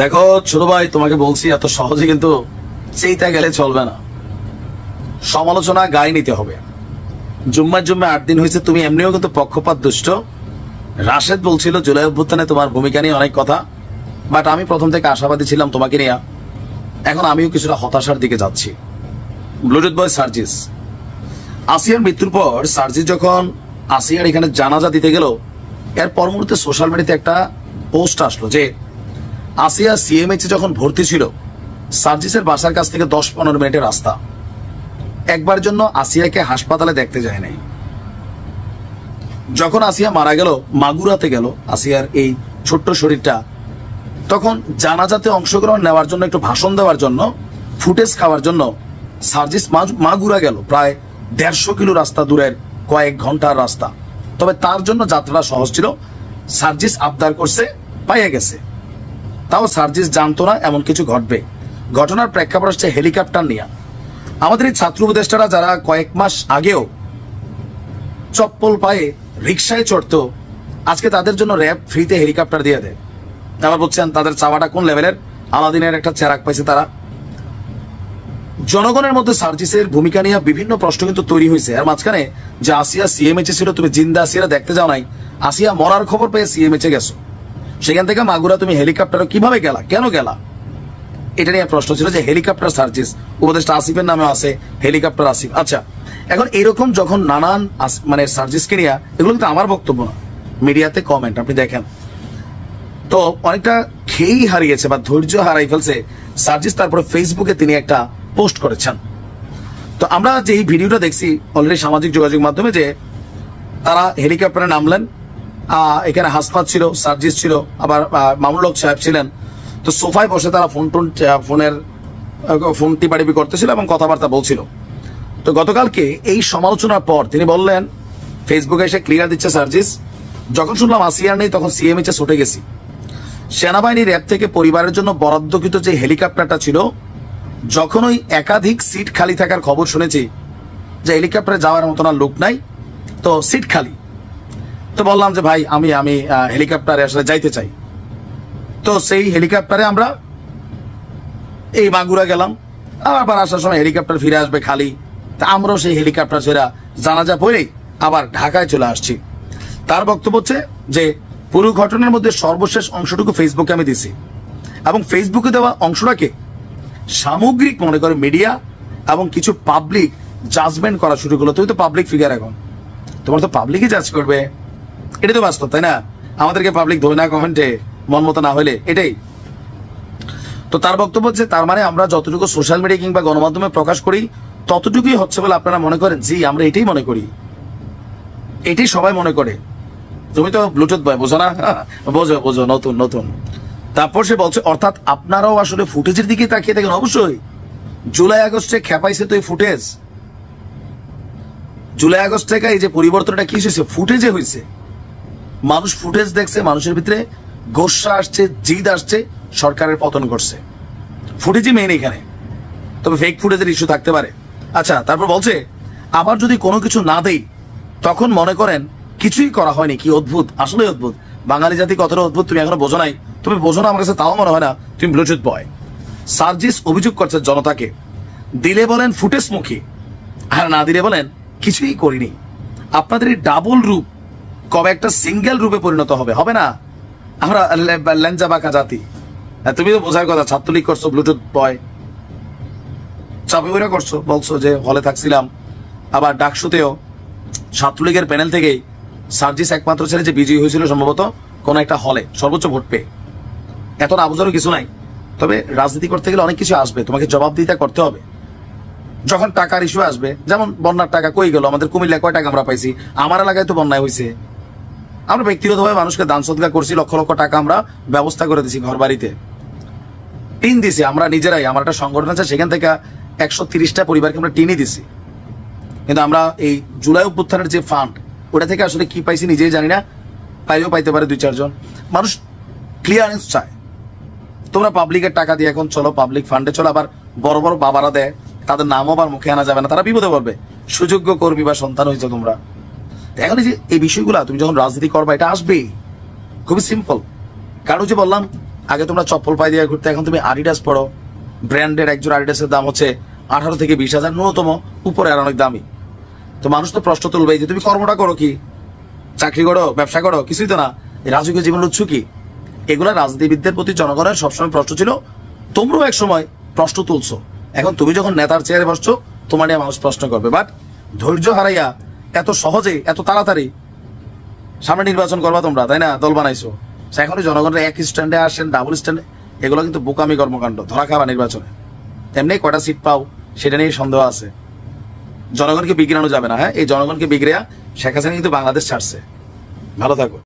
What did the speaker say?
দেখো ছোট ভাই, তোমাকে বলছি এত সহজে কিন্তু সেইটা গেলে চলবে না। সমালোচনা গায়ে নিতে হবে। জুম্মায় 8 দিন হয়েছে, তুমি এমনিও কিন্তু পক্ষপাত দুষ্ট। রাশেদ বলছিল জুলাই অভ্যুত্থানে তোমার ভূমিকা নিয়ে অনেক কথা, বাট আমি প্রথম থেকে আশাবাদী ছিলাম তোমাকে নিয়ে। এখন আমিও কিছুটা হতাশার দিকে যাচ্ছি। ব্লুটুথ বয় সার্জিস, আসিয়ার মৃত্যুর পর সার্জিস যখন আসিয়ার এখানে জানাজা দিতে গেল, এর পর মুহূর্তে সোশ্যাল মিডিয়াতে একটা পোস্ট আসলো যে আসিয়া সিএমএইচে যখন ভর্তি ছিল, সার্জিসের বাসার কাছ থেকে 10-15 মিনিটের রাস্তা। একবার জন্য আসিয়াকে হাসপাতালে দেখতে যায় নাই। যখন আসিয়া মারা গেল, মাগুরাতে গেল আসিয়ার এই ছোট্ট শরীরটা, তখন জানাজাতে অংশগ্রহণ নেওয়ার জন্য, একটু ভাষণ দেওয়ার জন্য, ফুটেজ খাওয়ার জন্য সার্জিস মাগুরা গেল। প্রায় 150 কিলো রাস্তা দূরের, কয়েক ঘন্টার রাস্তা। তবে তার জন্য যাত্রা সহজ ছিল। সার্জিস আবদার করছে, পাইয়া গেছে। তাও সার্জিস জানতো না এমন কিছু ঘটবে। ঘটনার প্রেক্ষাপট হচ্ছে হেলিকপ্টার নিয়ে। আমাদের এই ছাত্র উপদেষ্টারা যারা কয়েক মাস আগেও চপ্পল পায়ে রিক্সায় চড়তো, আজকে তাদের জন্য র্যাব ফ্রিতে হেলিকপ্টার দিয়ে দেয়। তারা বলছেন তাদের চাওয়াটা কোন লেভেলের। আলাদিনের একটা চেরাক পাইছে তারা। জনগণের মধ্যে সার্জিসের ভূমিকা নিয়ে বিভিন্ন প্রশ্ন কিন্তু তৈরি হয়েছে। আর মাঝখানে যে আসিয়া সিএমএইচে ছিল, তুমি জিন্দা আসিয়া দেখতে যাও নাই, আসিয়া মরার খবর পেয়ে সিএমএইচে গেছো। সেখান থেকে মাগুরা তুমি হেলিকপ্টারে কিভাবে গেলা, কেন গেলা, এটা নিয়ে প্রশ্ন ছিল। যে হেলিকপ্টার সার্জিস, উপদেষ্টা আসিফের নামে আছে হেলিকপ্টার আসিফ। আচ্ছা, এখন এরকম যখন নানান মানে সার্জিসকে নিয়ে, এগুলো কিন্তু আমার বক্তব্য না, মিডিয়াতে কমেন্ট আপনি দেখেন তো অনেকটা খেয়েই হারিয়েছে বা ধৈর্য হারাই ফেলছে সার্জিস। তারপরে ফেসবুকে তিনি একটা পোস্ট করেছেন। তো আমরা যে এই ভিডিওটা দেখছি অলরেডি সামাজিক যোগাযোগ মাধ্যমে, যে তারা হেলিকপ্টারে নামলেন, এখানে হাসপাত ছিল, সার্জিস ছিল, আবার মামুনুল হক সাহেব ছিলেন। তো সোফায় বসে তারা ফোন টিপাটিপি করতেছিল এবং কথাবার্তা বলছিল। তো গতকালকে এই সমালোচনার পর তিনি বললেন, ফেসবুকে এসে ক্লিয়ার দিচ্ছে সার্জিস, যখন শুনলাম আসিয়ার নেই তখন সিএমএইচে ছুটে গেছি। সেনাবাহিনীর র্যাব থেকে পরিবারের জন্য বরাদ্দকৃত যে হেলিকপ্টারটা ছিল, যখন ওই একাধিক সিট খালি থাকার খবর শুনেছি, যে হেলিকপ্টারে যাওয়ার মতো না লোক নাই, তো সিট খালি, তো বললাম যে ভাই আমি হেলিকপ্টারে আসলে যাইতে চাই। তো সেই হেলিকপ্টারে আমরা এই মাগুরা গেলাম। আবার আসার সময় হেলিকপ্টার ফিরে আসবে খালি। তা আমরাও সেই হেলিকপ্টার ছেড়া জানাজা পড়েই আবার ঢাকায় চলে আসছি। তার বক্তব্য হচ্ছে যে পুরো ঘটনার মধ্যে সর্বশেষ অংশটুকু ফেসবুকে আমি দিছি, এবং ফেসবুকে দেওয়া অংশটাকে সামগ্রিক মনে করে মিডিয়া এবং কিছু পাবলিক জাজমেন্ট করা শুরু করলো। তুমি তো পাবলিক ফিগার, এখন তোমার তো পাবলিকই জাজ করবে, এটাই তো বাস্তব, তাই না? আমাদেরকে পাবলিক ধরে না কমেন্টে, মন মতো না হলে, এটাই তো। তার বক্তব্য হচ্ছে তার মানে আমরা যতটুকু সোশ্যাল মিডিয়া কিংবা গণমাধ্যমে প্রকাশ করি ততটুকুই হচ্ছে বলে আপনারা মনে করেন? জি, আমরা এটাই মনে করি, এটাই সবাই মনে করে। তুমি তো ব্লুটুথ বয়, বোঝো না? বোঝো বোঝো, নতুন নতুন। তারপর সে বলছে অর্থাৎ আপনারাও আসলে ফুটেজের দিকে তাকিয়ে দেখেন। অবশ্যই জুলাই আগস্টে খেপাইছে তো এই ফুটেজ। জুলাই আগস্ট থেকে এই যে পরিবর্তনটা কি হয়েছে, ফুটেজে হয়েছে। মানুষ ফুটেজ দেখছে, মানুষের ভিতরে গোসা আসছে, জিদ আসছে, সরকারের পতন করছে। ফুটেজই মেইন এখানে, তবে ফেক ফুটেজের ইস্যু থাকতে পারে। আচ্ছা, তারপর বলছে আবার যদি কোনো কিছু না দেই তখন মনে করেন কিছুই করা হয়নি। কি অদ্ভুত, আসলে অদ্ভুত। বাঙালি জাতি কতটা অদ্ভুত তুমি এখনো বোঝো নাই। তুমি বোঝো না আমার কাছে, তাও মনে হয় না তুমি ব্লুটুথ বয়। সার্জিস অভিযোগ করছে জনতাকে, দিলে বলেন ফুটেজ মুখী, আর না দিলে বলেন কিছুই করিনি। আপনাদের এই ডাবল রূপ কবে একটা সিঙ্গেল রূপে পরিণত হবে? হবে না। আমরা ল্যাঞ্জা বাঁকা জাতি। তুমি তো বোঝার কথা, ছাত্রলীগ করছো, ব্লুটুথ বয় চাপে বইরা করছো, বলছো যে হলে থাকছিলাম। আবার ডাকসুতেও ছাত্রলীগের প্যানেল থেকেই সার্জিস একমাত্র ছেলে যে বিজয়ী হয়েছিল সম্ভবত কোন একটা হলে সর্বোচ্চ ভোট পেয়ে। এত না বোঝারও কিছু নাই। তবে রাজনীতি করতে গেলে অনেক কিছু আসবে, তোমাকে জবাবদিহিতা করতে হবে। যখন টাকার ইস্যু আসবে, যেমন বন্যার টাকা কই গেল, আমাদের কুমিল্লায় কয় টাকা আমরা পাইছি, আমার এলাকায় তো বন্যায় হয়েছে। আমরা ব্যক্তিগতভাবে মানুষকে দান সদকা করছি, লক্ষ লক্ষ টাকা আমরা ব্যবস্থা করে দিছি, ঘর বাড়িতে টিন দিছি আমরা নিজেরাই। আমার একটা সংগঠন আছে, সেখান থেকে 130টা পরিবারকে আমরা টিনই দিছি। কিন্তু আমরা এই জুলাই অভ্যুত্থানের যে ফান্ড, ওটা থেকে আসলে কি পাইছি নিজেই জানি না। পাইলেও পাইতে পারে 2-4 জন মানুষ। ক্লিয়ারেন্স চায়। তোমরা পাবলিকের টাকা দিয়ে এখন চলো, পাবলিক ফান্ডে চলো। আবার বড় বড় বাবারা দেয়, তাদের নামও আবার মুখে আনা যাবে না, তারা বিপদে পড়বে। সুযোগ্য কর্মী বা সন্তান হয়েছে তোমরা। এখন এই যে এই বিষয়গুলো তুমি যখন রাজনীতি করবা, এটা আসবেই, খুবই সিম্পল। কারণ যে বললাম আগে তোমরা চপ্পল পাই দিয়ে ঘুরতে, এখন তুমি আডিডাস পড়ো। ব্র্যান্ডের একজন আডিডাসের দাম হচ্ছে 18 থেকে 20,000 ন্যূনতম, উপরে আর অনেক দামি। তো মানুষ তো প্রশ্ন তুলবেই যে তুমি কর্মটা করো কি, চাকরি করো, ব্যবসা করো, কিছুই তো না, এই রাজকীয় জীবনের উৎস কি? এগুলা রাজনীতিবিদদের প্রতি জনগণের সবসময় প্রশ্ন ছিল, তোমরাও এক সময় প্রশ্ন তুলছো। এখন তুমি যখন নেতার চেয়ারে বসছো, তোমার নিয়ে মানুষ প্রশ্ন করবে। বাট ধৈর্য হারাইয়া এত সহজে এত তাড়াতাড়ি সামনে নির্বাচন করবা তোমরা, তাই না? দল বানাইছো। এখনই জনগণের এক স্ট্যান্ডে আসেন, ডাবল স্ট্যান্ডে, এগুলো কিন্তু বোকামি কর্মকাণ্ড, ধরা খাওয়া নির্বাচনে। তেমনি কয়টা সিট পাও সেটা নিয়ে সন্দেহ আছে। জনগণকে বিগড়ানো যাবে না। হ্যাঁ, এই জনগণকে বিগড়িয়া শেখ হাসিনা কিন্তু বাংলাদেশ ছাড়ছে। ভালো থাকো।